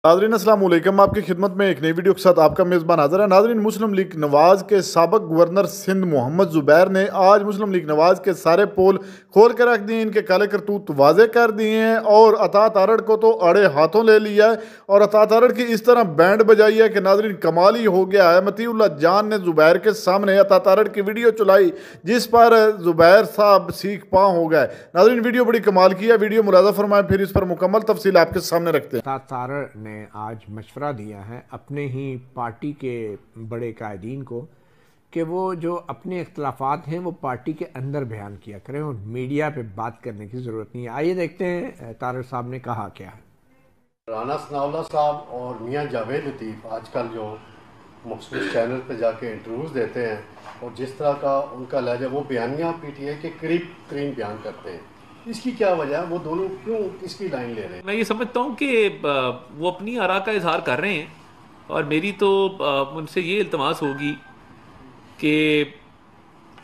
ناظرین السلام علیکم، آپ کی خدمت میں ایک نئی ویڈیو کے ساتھ آپ کا میزبان حاضر ہے۔ ناظرین، مسلم لیگ نواز کے سابق گورنر سندھ محمد زبیر نے آج مسلم لیگ نواز کے سارے پول کھول کے رکھ دیے، ان کے کالے کرتوت واضح کر دیے ہیں اور عطا تارڑ کو تو اڑے ہاتھوں لے لیا ہے اور عطا تارڑ کی اس طرح بینڈ بجائی ہے کہ ناظرین کمال ہی ہو گیا ہے۔ مطیع اللہ جان نے زبیر کے سامنے عطا تارڑ کی ویڈیو چلائی جس پر زبیر صاحب سیکھ پاں ہو گئے۔ ناظرین ویڈیو بڑی کمال کی ہے، ویڈیو ملاحظہ فرمائیں، پھر اس پر مکمل تفصیل آپ کے سامنے رکھتے ہیں۔ عطا تارڑ نے آج مشورہ دیا ہے اپنے ہی پارٹی کے بڑے قائدین کو کہ وہ جو اپنے اختلافات ہیں وہ پارٹی کے اندر بیان کیا کریں اور میڈیا پہ بات کرنے کی ضرورت نہیں ہے۔ آئیے دیکھتے ہیں تارڑ صاحب نے کہا کیا ہے۔ رانا ثناءاللہ صاحب اور میاں جاوید لطیف آج کل جو مختلف چینل پہ جا کے انٹرویوز دیتے ہیں اور جس طرح کا ان کا لہجہ، وہ بیانیہ پی ٹی آئی کے قریب ترین بیان کرتے ہیں، اس کی کیا وجہ ہے؟ وہ دونوں کیوں اس کی لائن لے رہے ہیں؟ میں یہ سمجھتا ہوں کہ وہ اپنی آراء کا اظہار کر رہے ہیں اور میری تو ان سے یہ التماس ہوگی کہ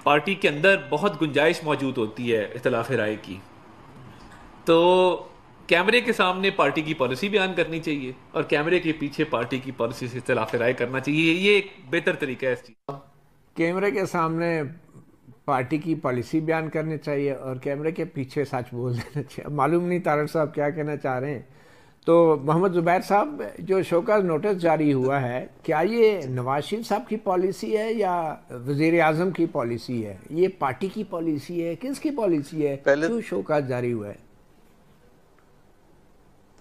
پارٹی کے اندر بہت گنجائش موجود ہوتی ہے اختلاف رائے کی، تو کیمرے کے سامنے پارٹی کی پالیسی بیان کرنی چاہیے اور کیمرے کے پیچھے پارٹی کی پالیسی سے اختلاف رائے کرنا چاہیے۔ یہ ایک بہتر طریقہ ہے اس چیز۔ کیمرے کے سامنے پارٹی کی پالیسی بیان کرنی چاہیے اور کیمرے کے پیچھے سچ بول دینا چاہیے۔ معلوم نہیں تارڑ صاحب کیا کہنا چاہ رہے ہیں۔ تو محمد زبیر صاحب، جو شوکاز نوٹس جاری ہوا ہے، کیا یہ نواز شریف صاحب کی پالیسی ہے یا وزیر اعظم کی پالیسی ہے؟ یہ پارٹی کی پالیسی ہے، کس کی پالیسی ہے؟ کیوں شوکاز جاری ہوا ہے؟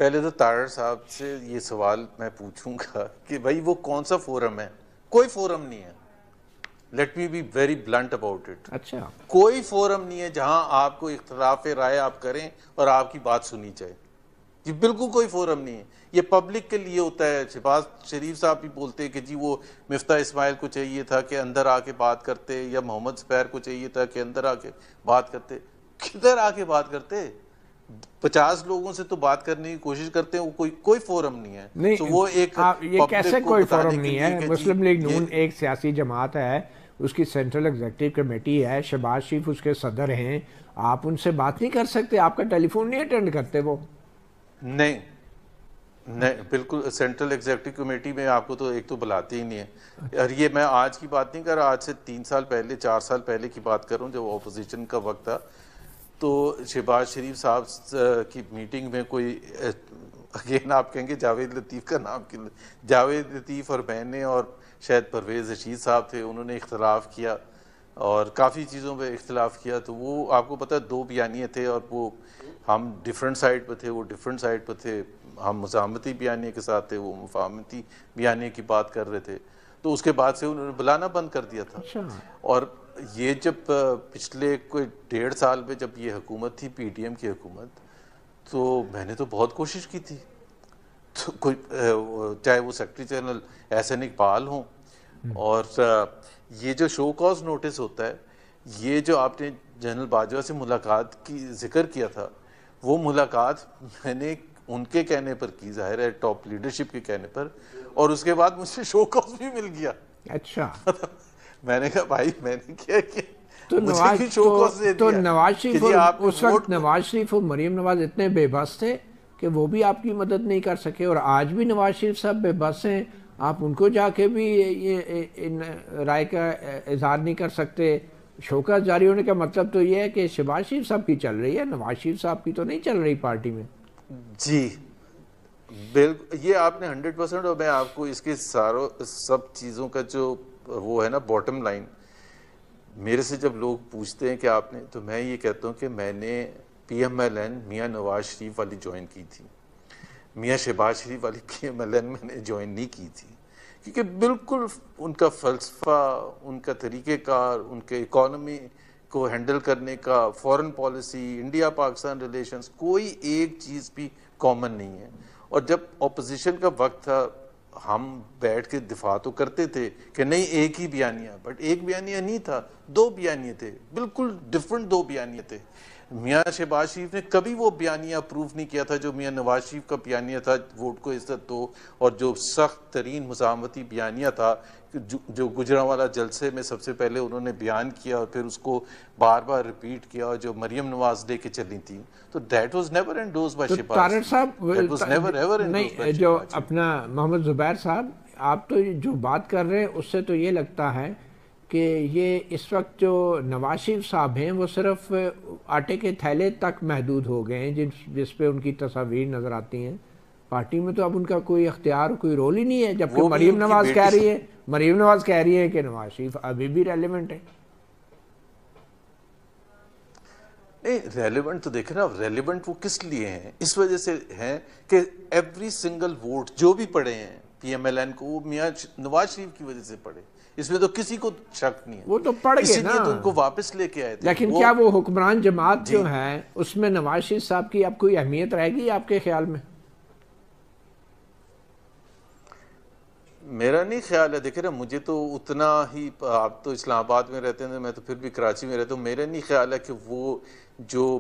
پہلے تو تارڑ صاحب سے یہ سوال میں پوچھوں گا کہ بھائی وہ کون سا فورم ہے؟ کوئی فورم نہیں ہے۔ Let me be very blunt about it. اچھا، کوئی فورم نہیں ہے جہاں آپ کو اختلاف رائے آپ کریں اور آپ کی بات سنی جائے۔ یہ بالکل کوئی فورم نہیں ہے، یہ پبلک کے لیے ہوتا ہے۔ شہباز شریف صاحب بھی بولتے کہ جی وہ مفتاح اسماعیل کو چاہیے تھا کہ اندر آ کے بات کرتے، یا محمد زبیر کو چاہیے تھا کہ اندر آ کے بات کرتے۔ کدھر آ کے بات کرتے؟ 50 لوگوں سے تو بات کرنے کی کوشش کرتے ہیں، وہ کوئی فورم نہیں ہے۔ تو وہ ایک یہ کیسے کوئی فورم نہیں ہے؟ مسلم لیگ نون ایک سیاسی جماعت ہے، اس کی سینٹرل ایگزیکٹو کمیٹی ہے، شہباز شریف اس کے صدر ہیں، آپ ان سے بات نہیں کر سکتے؟ آپ کا ٹیلی فون نہیں اٹینڈ کرتے وہ؟ نہیں، بالکل سینٹرل ایگزیکٹو کمیٹی میں آپ کو تو ایک تو بلاتے ہی نہیں ہے۔ اور یہ میں آج کی بات نہیں کر رہا، آج سے 3 سال پہلے 4 سال پہلے کی بات کر رہا ہوں، جب اپوزیشن کا وقت تھا تو شہباز شریف صاحب کی میٹنگ میں کوئی اگین آپ کہیں گے جاوید لطیف کا نام کیوں، جاوید لطیف اور میں نے اور شاید پرویز رشید صاحب تھے، انہوں نے اختلاف کیا اور کافی چیزوں پہ اختلاف کیا۔ تو وہ آپ کو پتہ ہے 2 بیانیے تھے اور وہ ہم ڈیفرنٹ سائڈ پہ تھے، وہ ڈیفرنٹ سائڈ پہ تھے، ہم مزاحمتی بیانیے کے ساتھ تھے، وہ مفاہمتی بیانیے کی بات کر رہے تھے۔ تو اس کے بعد سے انہوں نے بلانا بند کر دیا تھا۔ اور یہ جب پچھلے کوئی 1.5 سال میں جب یہ حکومت تھی پی ٹی ایم کی حکومت، تو میں نے تو بہت کوشش کی تھی، تو کوئی چاہے وہ سیکرٹری جنرل احسن اقبال ہوں، اور یہ جو شو کاز نوٹس ہوتا ہے، یہ جو آپ نے جنرل باجوہ سے ملاقات کی ذکر کیا تھا، وہ ملاقات میں نے ان کے کہنے پر کی، ظاہر ہے ٹاپ لیڈرشپ کے کہنے پر، اور اس کے بعد مجھ سے شو کاز بھی مل گیا۔ اچھا، میں نے کہا بھائی میں نے کیا کیا، تو نواز شریف اس وقت نواز شریف اور مریم نواز اتنے بے بس تھے کہ وہ بھی آپ کی مدد نہیں کر سکے، اور آج بھی نواز شریف صاحب بے بس ہیں، آپ ان کو جا کے بھی یہ رائے کا اظہار نہیں کر سکتے۔ شوکاز جاری ہونے کا مطلب تو یہ ہے کہ شہباز شریف صاحب کی چل رہی ہے، نواز شریف صاحب کی تو نہیں چل رہی پارٹی میں۔ جی بالکل، یہ آپ نے 100%، اور میں آپ کو اس کے سب چیزوں کا جو وہ ہے نا باٹم لائن، میرے سے جب لوگ پوچھتے ہیں کہ آپ نے، تو میں یہ کہتا ہوں کہ میں نے P M L N Mian Nawaz Sharif والی جوائن کی تھی، میاں شہباز شریف والی پی ایم ایل این میں نے جوائن نہیں کی تھی، کیونکہ بالکل ان کا فلسفہ، ان کا طریقہ کار، ان کے اکانومی کو ہینڈل کرنے کا، foreign policy, India Pakistan relations, کوئی ایک چیز بھی کامن نہیں ہے۔ اور جب اپوزیشن کا وقت تھا، ہم بیٹھ کے دفاع تو کرتے تھے کہ نہیں ایک ہی بیانیہ، بٹ ایک بیانیہ نہیں تھا، 2 بیانیے تھے، بالکل ڈیفرنٹ 2 بیانیے تھے۔ میاں شہباز شریف نے کبھی وہ بیانیہ اپروف نہیں کیا تھا جو میاں نواز شریف کا بیانیہ تھا ووٹ کو عزت دو، اور جو سخت ترین مزاحمتی بیانیہ تھا جو گجرانوالہ جلسے میں سب سے پہلے انہوں نے بیان کیا اور پھر اس کو بار بار ریپیٹ کیا، اور جو مریم نواز لے کے چلی تھی، تو that was never endorsed by Shahbaz Tariq صاحب نہیں جو اپنا محمد زبیر صاحب، آپ تو جو بات کر رہے ہیں اس سے تو یہ لگتا ہے کہ یہ اس وقت جو نواز شریف صاحب ہیں وہ صرف آٹے کے تھیلے تک محدود ہو گئے ہیں جس پہ ان کی تصاویر نظر آتی ہیں. پارٹی میں تو اب ان کا کوئی اختیار کوئی رول ہی نہیں ہے، جبکہ مریم نواز کہہ رہی ہے کہ نواز شریف ابھی بھی ریلیونٹ ہے. نہیں ریلیونٹ تو دیکھیں نا، ریلیونٹ وہ کس لیے ہیں؟ اس وجہ سے ہیں کہ ایوری سنگل ووٹ جو بھی پڑے ہیں پی ایم ایل این کو وہ میاں نواز شریف کی وجہ سے پڑے، اس میں تو کسی کو شک نہیں ہے. وہ تو پڑ گئے نا، اسی لیے تو ان کو واپس لے کے آئے تھے. لیکن کیا وہ حکمران جماعت جو ہے اس میں نواز شریف صاحب کی اب کوئی اہمیت رہے گی آپ کے خیال میں؟ میرا نہیں خیال ہے. دیکھیں نا، مجھے تو اتنا ہی، آپ تو اسلام آباد میں رہتے ہیں، میں تو پھر بھی کراچی میں رہتا ہوں، میرا نہیں خیال ہے کہ وہ جو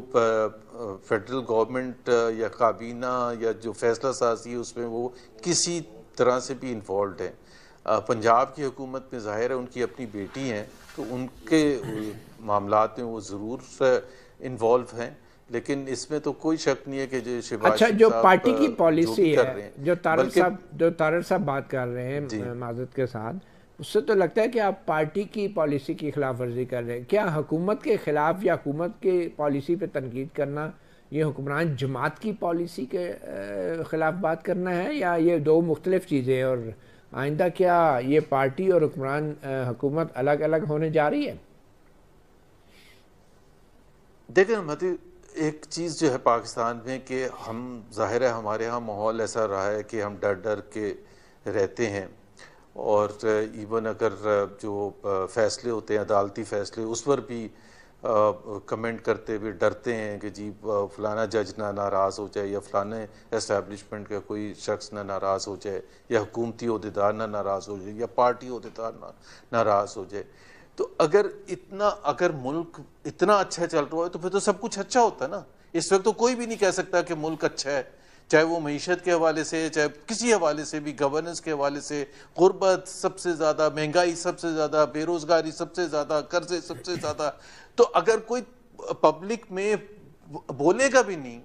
فیڈرل گورنمنٹ یا کابینہ یا جو فیصلہ سازی ہے اس میں وہ کسی طرح سے بھی انوالوڈ ہے. پنجاب کی حکومت میں ظاہر ہے ان کی اپنی بیٹی ہیں تو ان کے معاملات میں وہ ضرور انوالو ہیں، لیکن اس میں تو کوئی شک نہیں ہے کہ جو شہباز اچھا جو پارٹی کی پالیسی ہے جو طارق صاحب بات کر رہے ہیں معذرت کے ساتھ، اس سے تو لگتا ہے کہ آپ پارٹی کی پالیسی کی خلاف ورزی کر رہے ہیں. کیا حکومت کے خلاف یا حکومت کے پالیسی پہ تنقید کرنا یہ حکمران جماعت کی پالیسی کے خلاف بات کرنا ہے، یا یہ دو مختلف چیزیں ہیں، اور آئندہ کیا یہ پارٹی اور حکومت الگ الگ ہونے جا رہی ہے؟ دیکھیں مہدی، ایک چیز جو ہے پاکستان میں کہ ہم ظاہر ہے ہمارے ہاں ماحول ایسا رہا ہے کہ ہم ڈر ڈر کے رہتے ہیں، اور ایون اگر جو فیصلے ہوتے ہیں عدالتی فیصلے اس پر بھی کمنٹ کرتے ہوئے ڈرتے ہیں کہ جی فلانا جج نہ ناراض ہو جائے، یا فلانے اسٹیبلشمنٹ کا کوئی شخص نہ ناراض ہو جائے، یا حکومتی عہدیدار نہ ناراض ہو جائے، یا پارٹی عہدیدار نہ ناراض ہو جائے. تو اگر ملک اتنا اچھا چل رہا ہے تو پھر تو سب کچھ اچھا ہوتا ہے نا. اس وقت تو کوئی بھی نہیں کہہ سکتا کہ ملک اچھا ہے، چاہے وہ معیشت کے حوالے سے، چاہے کسی حوالے سے بھی، گورننس کے حوالے سے، غربت سب سے زیادہ، مہنگائی سب سے زیادہ، بے روزگاری سب سے زیادہ، قرضے سب سے زیادہ. تو اگر کوئی پبلک میں بولے گا بھی نہیں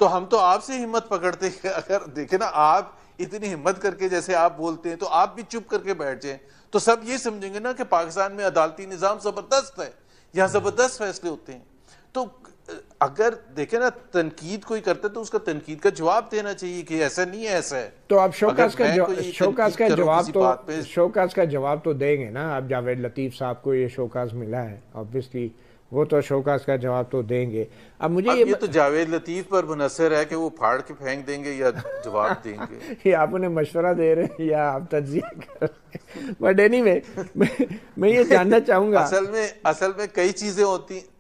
تو ہم تو آپ سے ہمت پکڑتے ہیں. اگر دیکھیں نا، آپ اتنی ہمت کر کے جیسے آپ بولتے ہیں تو آپ بھی چپ کر کے بیٹھ جائیں تو سب یہ سمجھیں گے نا کہ پاکستان میں عدالتی نظام زبردست ہے، یہاں زبردست فیصلے ہوتے ہیں. تو اگر دیکھیں نا تنقید کوئی کرتا ہے تو اس کا تنقید کا جواب دینا چاہیے کہ ایسا نہیں ہے، ایسا ہے. تو آپ شوکاز کا جواب تو دیں گے نا. آپ جاوید لطیف صاحب کو یہ شوکاز ملا ہے، obviously وہ تو شوکاز کا جواب تو دیں گے. اب مجھے یہ تو جاوید لطیف پر منحصر ہے کہ وہ پھاڑ کے پھینک دیں گے یا جواب دیں گے. یہ آپ انہیں مشورہ دے رہے ہیں یا آپ تجزیہ کر رہے ہیں؟ بٹ اینی وے میں یہ جاننا چاہوں گا، اصل میں کئی چیزیں ہوتی ہیں.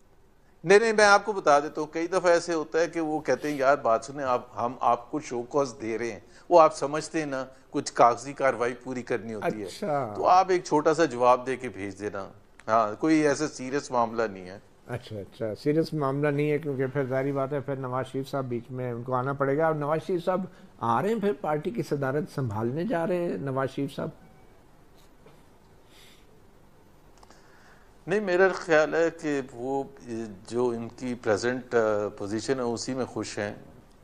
نہیں میں آپ کو بتا دیتا ہوں، کئی دفعہ ایسے ہوتا ہے کہ وہ کہتے ہیں یار بات سنیں، ہم آپ کو شو کاز دے رہے ہیں، وہ آپ سمجھتے ہیں نا کچھ کاغذی کاروائی پوری کرنی ہوتی ہے تو آپ ایک چھوٹا سا جواب دے کے بھیج دینا. ہاں کوئی ایسا سیریس معاملہ نہیں ہے. اچھا سیریس معاملہ نہیں ہے، کیونکہ پھر ظاہری بات ہے پھر نواز شریف صاحب بیچ میں ان کو آنا پڑے گا. اور نواز شریف صاحب آ رہے ہیں پھر پارٹی کی صدارت سنبھالنے جا رہے ہیں نواز شریف صاحب؟ نہیں میرا خیال ہے کہ وہ جو ان کی پریزنٹ پوزیشن ہے اسی میں خوش ہیں.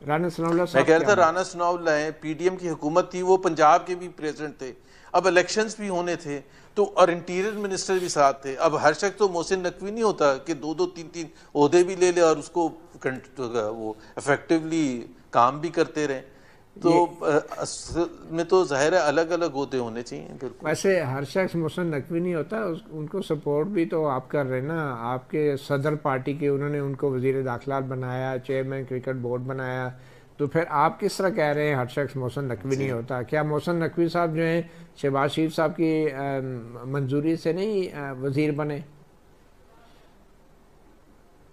رانا ثناء اللہ صاحب، میں کہہ رہا تھا رانا ثناء اللہ ہیں، پی ڈی ایم کی حکومت تھی، وہ پنجاب کے بھی پریزیڈنٹ تھے، اب الیکشنز بھی ہونے تھے تو، اور انٹیریئر منسٹر بھی ساتھ تھے. اب ہر شخص تو محسن نقوی نہیں ہوتا کہ دو تین عہدے بھی لے لے اور اس کو وہ افیکٹولی کام بھی کرتے رہیں. تو اصل میں تو ظاہر ہے الگ الگ عہدے ہونے چاہیے. بالکل ویسے ہر شخص محسن نقوی نہیں ہوتا، ان کو سپورٹ بھی تو آپ کر رہے ہیں نا. آپ کے صدر پارٹی کے انہوں نے ان کو وزیر داخلات بنایا، چیئرمین کرکٹ بورڈ بنایا، تو پھر آپ کس طرح کہہ رہے ہیں ہر شخص محسن نقوی نہیں ہوتا؟ کیا محسن نقوی صاحب جو ہیں شہباز شریف صاحب کی منظوری سے نہیں وزیر بنے؟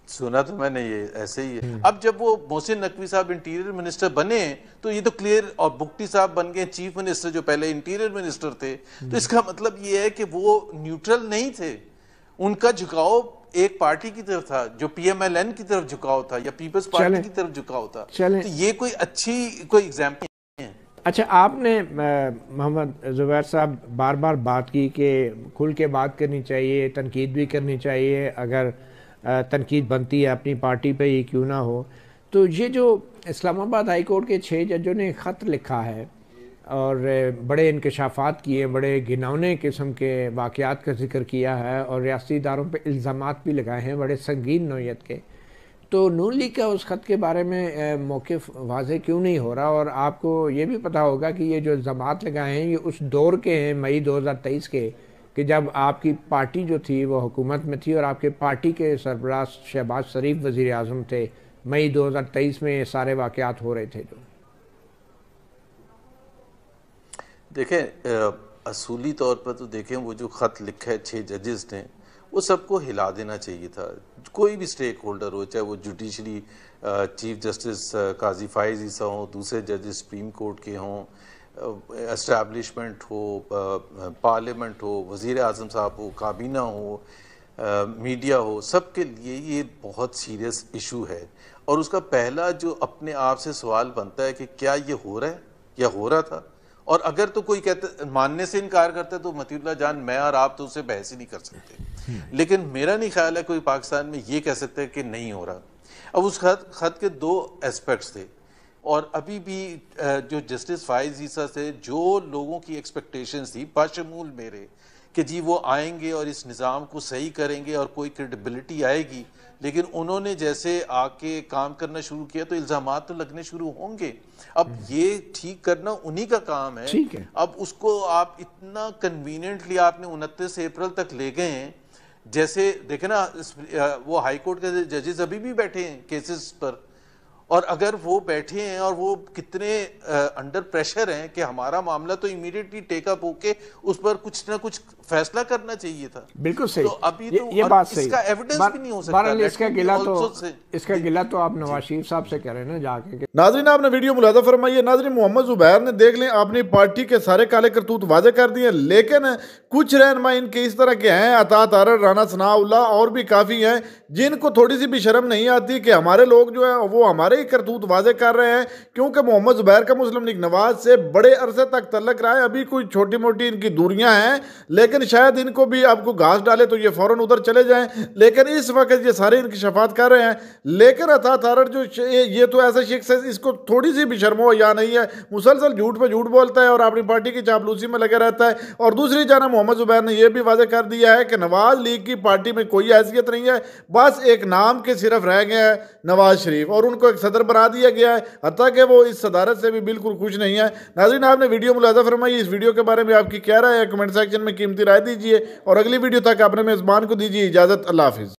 سنا تو میں نے یہ ایسے ہی ہے. اب جب وہ محسن نقوی صاحب انٹیریئر منسٹر بنے تو یہ تو کلیئر، اور بگٹی صاحب بن گئے چیف منسٹر جو پہلے انٹیریئر منسٹر تھے، تو اس کا مطلب یہ ہے کہ وہ نیوٹرل نہیں تھے. ان کا جھکاؤ ایک پارٹی کی طرف تھا جو پی ایم ایل این کی طرف جھکاؤ تھا یا پیپلز پارٹی کی طرف جھکاؤ تھا. تو یہ کوئی اچھی کوئی ایگزامپل نہیں ہے. اچھا آپ نے محمد زبیر صاحب بار بار بات کی کہ کھل کے بات کرنی چاہیے, تنقید بھی کرنی چاہیے, اگر تنقید بنتی ہے اپنی پارٹی پہ ہی کیوں نہ ہو. تو یہ جو اسلام آباد ہائی کورٹ کے 6 ججوں نے خط لکھا ہے اور بڑے انکشافات کیے, بڑے گھناؤنے قسم کے واقعات کا ذکر کیا ہے اور ریاستی اداروں پہ الزامات بھی لگائے ہیں بڑے سنگین نوعیت کے, تو نون لیگ کا اس خط کے بارے میں موقف واضح کیوں نہیں ہو رہا؟ اور آپ کو یہ بھی پتہ ہوگا کہ یہ جو الزامات لگائے ہیں یہ اس دور کے ہیں, مئی 2023 کے, کہ جب آپ کی پارٹی جو تھی وہ حکومت میں تھی اور آپ کے پارٹی کے سربراہ شہباز شریف وزیر اعظم تھے. مئی 2023 میں یہ سارے واقعات ہو رہے تھے. جو دیکھیں اصولی طور پر تو دیکھیں وہ جو خط لکھا ہے 6 ججز نے وہ سب کو ہلا دینا چاہیے تھا. کوئی بھی سٹیک ہولڈر ہو, چاہے وہ جوڈیشری چیف جسٹس قاضی فائز عیسیٰ ہوں, دوسرے ججز سپریم کورٹ کے ہوں, اسٹیبلشمنٹ ہو, پارلیمنٹ ہو, وزیر اعظم صاحب ہو, کابینہ ہو, میڈیا ہو, سب کے لیے یہ بہت سیریس ایشو ہے. اور اس کا پہلا جو اپنے آپ سے سوال بنتا ہے کہ کیا یہ ہو رہا ہے یا ہو رہا تھا. اور اگر تو کوئی کہتا ماننے سے انکار کرتا ہے تو مطیع اللہ جان میں اور آپ تو اسے بحث ہی نہیں کر سکتے, لیکن میرا نہیں خیال ہے کوئی پاکستان میں یہ کہہ سکتا ہے کہ نہیں ہو رہا. اب اس خط کے 2 اسپیکٹس تھے اور ابھی بھی جو جسٹس فائز عیسیٰ سے جو لوگوں کی ایکسپیکٹیشنز تھی بشمول میرے کہ جی وہ آئیں گے اور اس نظام کو صحیح کریں گے اور کوئی کریڈیبلٹی آئے گی, لیکن انہوں نے جیسے آ کے کام کرنا شروع کیا تو الزامات تو لگنے شروع ہوں گے. اب یہ ٹھیک کرنا انہی کا کام ہے. اب اس کو آپ اتنا کنوینئنٹلی آپ نے 29 اپریل تک لے گئے ہیں. جیسے دیکھیں نا وہ ہائی کورٹ کے ججز ابھی بھی بیٹھے ہیں کیسز پر, اور اگر وہ بیٹھے ہیں اور وہ کتنے انڈر پریشر ہیں کہ ہمارا معاملہ تو امیڈیٹلی ٹیک اپ ہو کے اس پر کچھ نہ کچھ فیصلہ کرنا چاہیے تھا. بالکل صحیح, تو ابھی تو یہ بات صحیح, اس کا ایویڈنس بھی نہیں ہو بہرحال سکتا. اس کا گلہ تو آپ نواز شریف صاحب سے کریں نا جا کے. ناظرین آپ نے ویڈیو ملاحظہ فرمائی ہے. ناظرین محمد زبیر نے دیکھ لیں اپنی پارٹی کے سارے کالے کرتوت واضح کر دیے, لیکن کچھ رہنما ان کے اس طرح کے ہیں, عطا تارڑ, رانا ثناء اللہ اور بھی کافی ہیں جن کو تھوڑی سی بھی شرم نہیں آتی کہ ہمارے لوگ جو ہیں وہ ہمارے ہی کرتوت واضح کر رہے ہیں, کیونکہ محمد زبیر کا مسلم لیگ نواز سے بڑے عرصے تک تعلق رہا ہے. ابھی کوئی چھوٹی موٹی ان کی دوریاں ہیں, لیکن شاید ان کو بھی آپ کو گھاس ڈالے تو یہ فوراً ادھر چلے جائیں, لیکن اس وقت یہ سارے انکشافات کر رہے ہیں. لیکن عطا تارڑ جو یہ تو ایسا شخص ہے اس کو تھوڑی سی بھی شرم ہو یا نہیں ہے, مسلسل جھوٹ پہ جھوٹ بولتا ہے اور اپنی پارٹی کی چاپلوسی میں لگے رہتا ہے. اور دوسری جانب محمد زبیر نے یہ بھی واضح کر دیا ہے کہ نواز لیگ کی پارٹی میں کوئی حیثیت نہیں ہے, بس ایک نام کے صرف رہ گئے ہیں نواز شریف, اور ان کو ایک صدر بنا دیا گیا ہے, حتیٰ کہ وہ اس صدارت سے بھی بالکل خوش نہیں ہے. ناظرین آپ نے ویڈیو ملاحظہ فرمائی, اس ویڈیو کے بارے میں آپ کی کیا رائے ہے کمنٹ سیکشن میں قیمتی رائے دیجیے, اور اگلی ویڈیو تک اپنے میزبان کو دیجیے اجازت. اللہ حافظ.